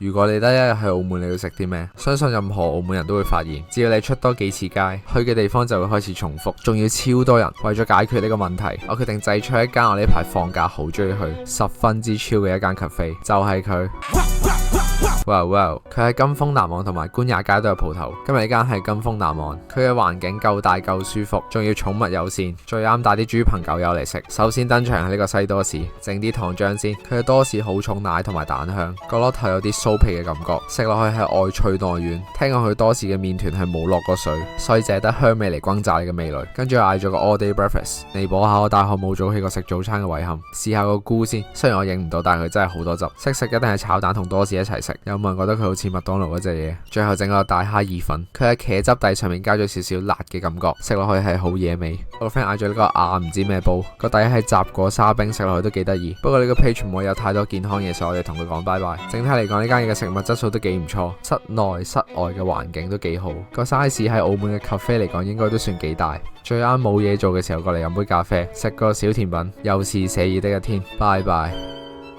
如果你得一日去澳門，你要食啲咩？相信任何澳門人都會發現，只要你出多幾次街，去嘅地方就會開始重複，仲要超多人。為咗解決呢個問題，我決定製出一間我呢排放假好中意去，十分之超嘅一間 cafe，就係佢。哇！佢喺金峰南岸同埋官也街都有鋪頭。今日呢間係金峰南岸，佢嘅環境夠大夠舒服，仲要寵物友善，最啱帶啲豬朋狗友嚟食。首先登場係呢個西多士，整啲糖漿先。佢嘅多士好重奶同埋蛋香，角落頭有啲酥皮嘅感覺，食落去係外脆內軟。聽講佢多士嘅麵團係冇落過水，所以淨係得香味嚟轟炸你嘅味蕾。跟住嗌咗個 all day breakfast，彌補下我大學冇早起過食早餐嘅遺憾。試下個菇先，雖然我影唔到，但係佢真係好多汁。識食一定係炒蛋同多士一齊食。有冇人覺得佢好似麥當勞嗰隻嘢？最後整個大蝦意粉，佢喺茄汁底上面加咗少少辣嘅感覺，食落去係好野味。我個 friend 嗌咗呢個唔知咩煲，個底係雜果沙冰，食落去都幾得意。不過呢個 page 唔會有太多健康嘢，所以我哋同佢講拜拜。整體嚟講，呢間嘢嘅食物質素都幾唔錯，室內室外嘅環境都幾好。個 size 喺澳門嘅 cafe 嚟講應該都算幾大。最啱冇嘢做嘅時候過嚟飲杯咖啡，食個小甜品，又是寫意的一天。拜拜。